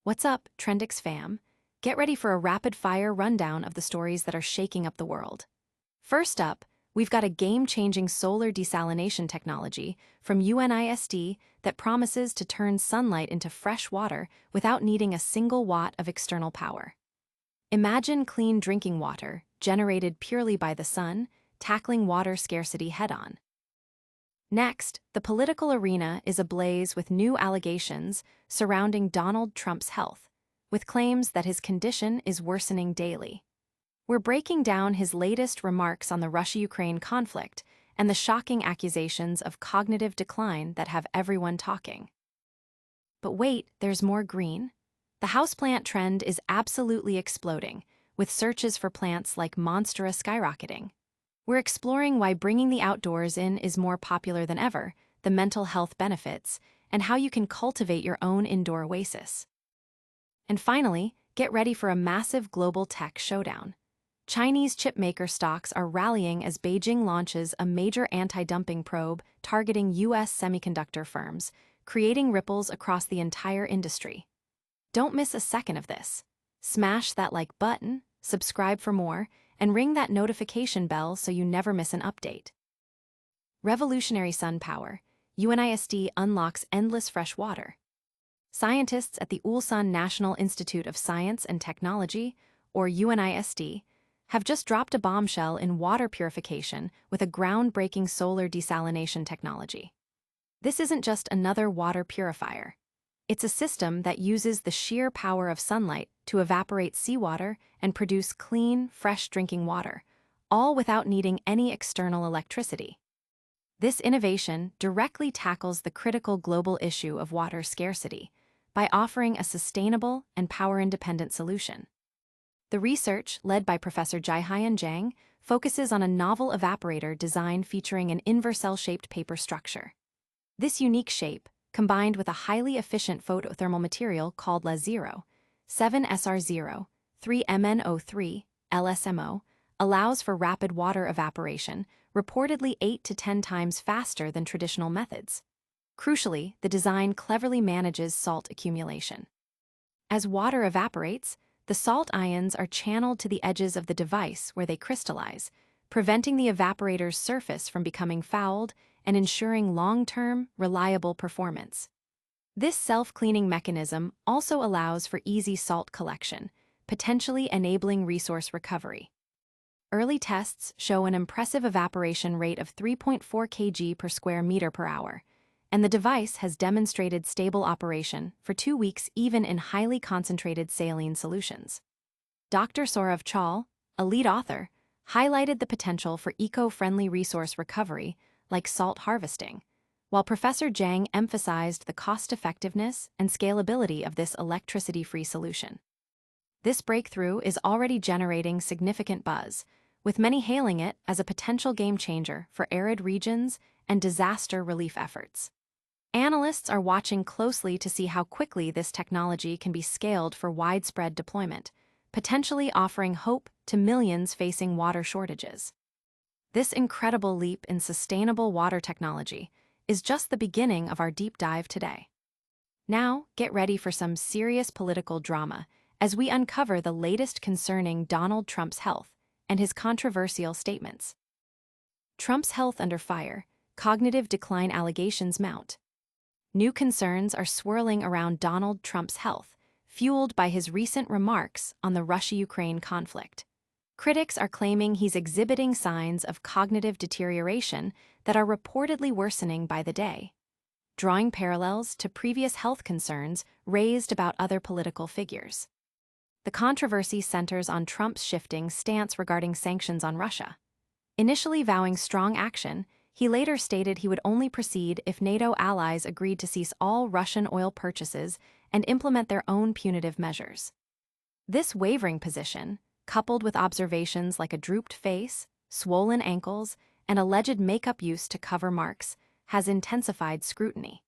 What's up, Trendix fam? Get ready for a rapid-fire rundown of the stories that are shaking up the world. First up, we've got a game-changing solar desalination technology from UNIST that promises to turn sunlight into fresh water without needing a single watt of external power. Imagine clean drinking water, generated purely by the sun, tackling water scarcity head-on. Next, the political arena is ablaze with new allegations surrounding Donald Trump's health, with claims that his condition is worsening daily. We're breaking down his latest remarks on the Russia-Ukraine conflict and the shocking accusations of cognitive decline that have everyone talking. But wait, there's more green. The houseplant trend is absolutely exploding, with searches for plants like Monstera skyrocketing. We're exploring why bringing the outdoors in is more popular than ever, the mental health benefits, and how you can cultivate your own indoor oasis. And finally, get ready for a massive global tech showdown. Chinese chipmaker stocks are rallying as Beijing launches a major anti-dumping probe targeting U.S. semiconductor firms, creating ripples across the entire industry. Don't miss a second of this. Smash that like button, subscribe for more, and ring that notification bell so you never miss an update. Revolutionary sun power. UNIST unlocks endless fresh water. Scientists at the Ulsan National Institute of Science and Technology, or UNIST, have just dropped a bombshell in water purification with a groundbreaking solar desalination technology. This isn't just another water purifier. It's a system that uses the sheer power of sunlight to evaporate seawater and produce clean, fresh drinking water, all without needing any external electricity. This innovation directly tackles the critical global issue of water scarcity by offering a sustainable and power-independent solution. The research, led by Professor Ji-Hyun, focuses on a novel evaporator design featuring an inverse-shaped paper structure. This unique shape, combined with a highly efficient photothermal material called La0, 7SR0, 3MnO3, LSMO, allows for rapid water evaporation, reportedly 8 to 10 times faster than traditional methods. Crucially, the design cleverly manages salt accumulation. As water evaporates, the salt ions are channeled to the edges of the device where they crystallize, preventing the evaporator's surface from becoming fouled and ensuring long-term, reliable performance. This self-cleaning mechanism also allows for easy salt collection, potentially enabling resource recovery. Early tests show an impressive evaporation rate of 3.4 kg per square meter per hour, and the device has demonstrated stable operation for 2 weeks even in highly concentrated saline solutions. Dr. Saurav Chal, a lead author, highlighted the potential for eco-friendly resource recovery like salt harvesting, while Professor Zhang emphasized the cost-effectiveness and scalability of this electricity-free solution. This breakthrough is already generating significant buzz, with many hailing it as a potential game-changer for arid regions and disaster relief efforts. Analysts are watching closely to see how quickly this technology can be scaled for widespread deployment, potentially offering hope to millions facing water shortages. This incredible leap in sustainable water technology is just the beginning of our deep dive today. Now, get ready for some serious political drama as we uncover the latest concerning Donald Trump's health and his controversial statements. Trump's health under fire, cognitive decline allegations mount. New concerns are swirling around Donald Trump's health, fueled by his recent remarks on the Russia-Ukraine conflict. Critics are claiming he's exhibiting signs of cognitive deterioration that are reportedly worsening by the day, drawing parallels to previous health concerns raised about other political figures. The controversy centers on Trump's shifting stance regarding sanctions on Russia. Initially vowing strong action, he later stated he would only proceed if NATO allies agreed to cease all Russian oil purchases and implement their own punitive measures. This wavering position, coupled with observations like a drooped face, swollen ankles, and alleged makeup used to cover marks, has intensified scrutiny.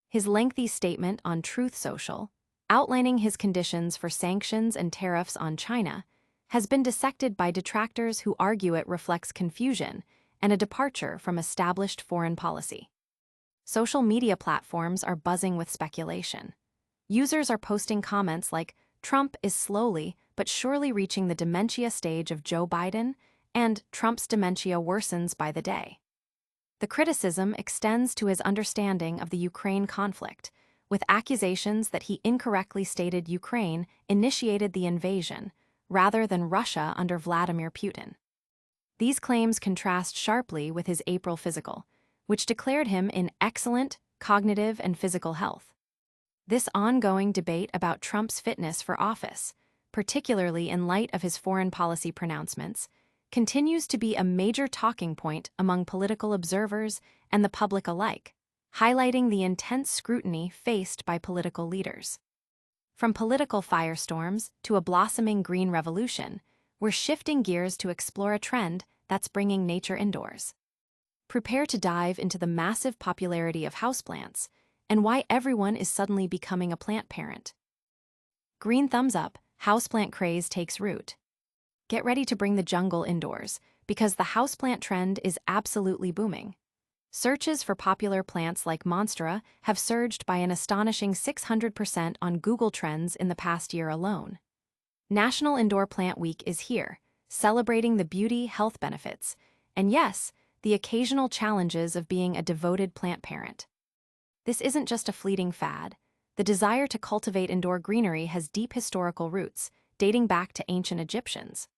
His lengthy statement on Truth Social, outlining his conditions for sanctions and tariffs on China, has been dissected by detractors who argue it reflects confusion and a departure from established foreign policy. Social media platforms are buzzing with speculation. Users are posting comments like, "Trump is slowly but surely reaching the dementia stage of Joe Biden," and "Trump's dementia worsens by the day." The criticism extends to his understanding of the Ukraine conflict, with accusations that he incorrectly stated Ukraine initiated the invasion, rather than Russia under Vladimir Putin. These claims contrast sharply with his April physical, which declared him in excellent cognitive and physical health. This ongoing debate about Trump's fitness for office, particularly in light of his foreign policy pronouncements, continues to be a major talking point among political observers and the public alike, highlighting the intense scrutiny faced by political leaders. From political firestorms to a blossoming green revolution, we're shifting gears to explore a trend that's bringing nature indoors. Prepare to dive into the massive popularity of houseplants and why everyone is suddenly becoming a plant parent. Green thumbs up, houseplant craze takes root. Get ready to bring the jungle indoors, because the houseplant trend is absolutely booming. Searches for popular plants like Monstera have surged by an astonishing 600% on Google Trends in the past year alone. National Indoor Plant Week is here, celebrating the beauty, health benefits, and yes, the occasional challenges of being a devoted plant parent. This isn't just a fleeting fad. The desire to cultivate indoor greenery has deep historical roots, dating back to ancient Egyptians.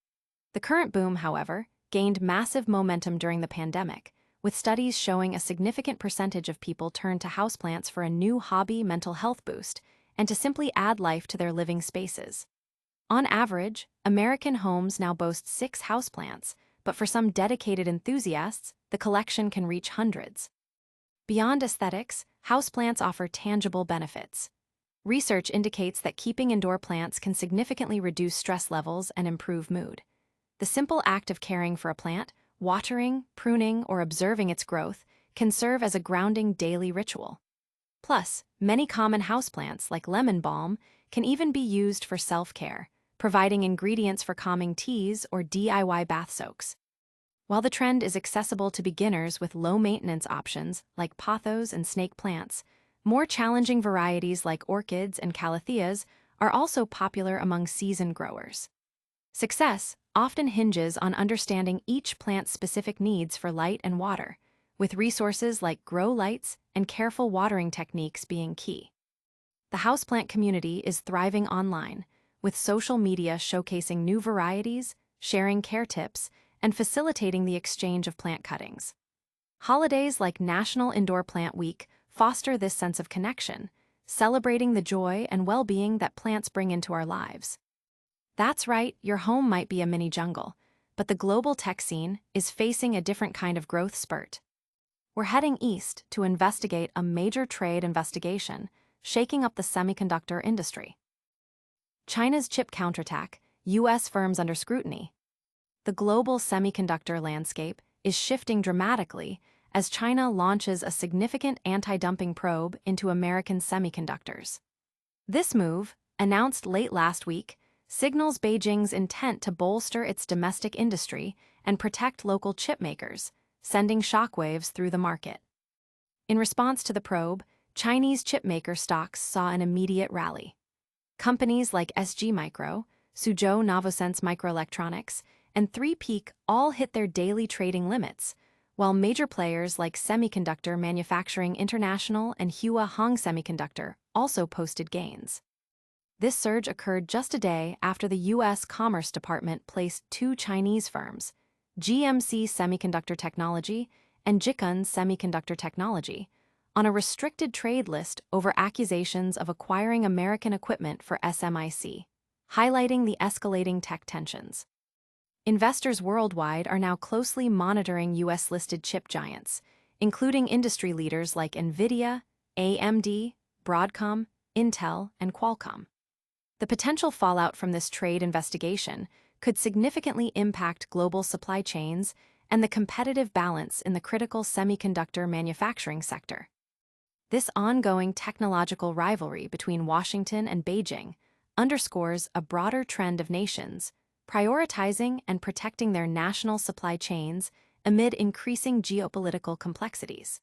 The current boom, however, gained massive momentum during the pandemic, with studies showing a significant percentage of people turn to houseplants for a new hobby mental health boost and to simply add life to their living spaces. On average, American homes now boast 6 houseplants, but for some dedicated enthusiasts, the collection can reach hundreds. Beyond aesthetics, houseplants offer tangible benefits. Research indicates that keeping indoor plants can significantly reduce stress levels and improve mood. The simple act of caring for a plant, watering, pruning, or observing its growth, can serve as a grounding daily ritual. Plus, many common houseplants, like lemon balm, can even be used for self-care, providing ingredients for calming teas or DIY bath soaks. While the trend is accessible to beginners with low-maintenance options like pothos and snake plants, more challenging varieties like orchids and calatheas are also popular among seasoned growers. Success often hinges on understanding each plant's specific needs for light and water, with resources like grow lights and careful watering techniques being key. The houseplant community is thriving online, with social media showcasing new varieties, sharing care tips, and facilitating the exchange of plant cuttings. Holidays like National Indoor Plant Week foster this sense of connection, celebrating the joy and well-being that plants bring into our lives. That's right, your home might be a mini jungle, but the global tech scene is facing a different kind of growth spurt. We're heading east to investigate a major trade investigation shaking up the semiconductor industry. China's chip counterattack, U.S. firms under scrutiny. The global semiconductor landscape is shifting dramatically as China launches a significant anti-dumping probe into American semiconductors. This move, announced late last week, signals Beijing's intent to bolster its domestic industry and protect local chip makers, sending shockwaves through the market. In response to the probe, Chinese chipmaker stocks saw an immediate rally. Companies like SG Micro, Suzhou Novosense Microelectronics, and 3Peak all hit their daily trading limits, while major players like Semiconductor Manufacturing International and Hua Hong Semiconductor also posted gains. This surge occurred just a day after the U.S. Commerce Department placed 2 Chinese firms, GMC Semiconductor Technology and Ji-Hyun Semiconductor Technology, on a restricted trade list over accusations of acquiring American equipment for SMIC, highlighting the escalating tech tensions. Investors worldwide are now closely monitoring U.S.-listed chip giants, including industry leaders like NVIDIA, AMD, Broadcom, Intel, and Qualcomm. The potential fallout from this trade investigation could significantly impact global supply chains and the competitive balance in the critical semiconductor manufacturing sector. This ongoing technological rivalry between Washington and Beijing underscores a broader trend of nations prioritizing and protecting their national supply chains amid increasing geopolitical complexities.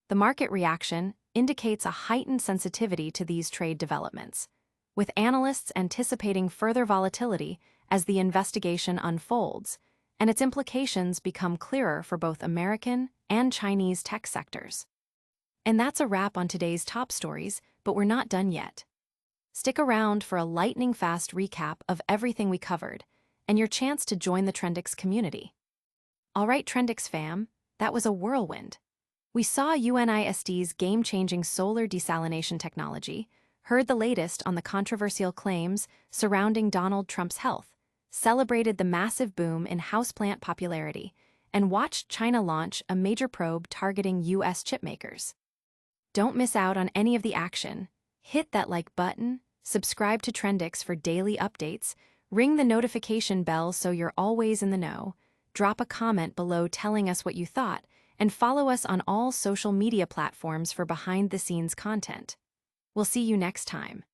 The market reaction indicates a heightened sensitivity to these trade developments, with analysts anticipating further volatility as the investigation unfolds and its implications become clearer for both American and Chinese tech sectors. And that's a wrap on today's top stories, but we're not done yet. Stick around for a lightning-fast recap of everything we covered and your chance to join the Trendix community. All right, Trendix fam, that was a whirlwind. We saw UNIST's game-changing solar desalination technology, heard the latest on the controversial claims surrounding Donald Trump's health, celebrated the massive boom in houseplant popularity, and watched China launch a major probe targeting U.S. chipmakers. Don't miss out on any of the action. Hit that like button, subscribe to Trendix for daily updates, ring the notification bell so you're always in the know, drop a comment below telling us what you thought, and follow us on all social media platforms for behind-the-scenes content. We'll see you next time.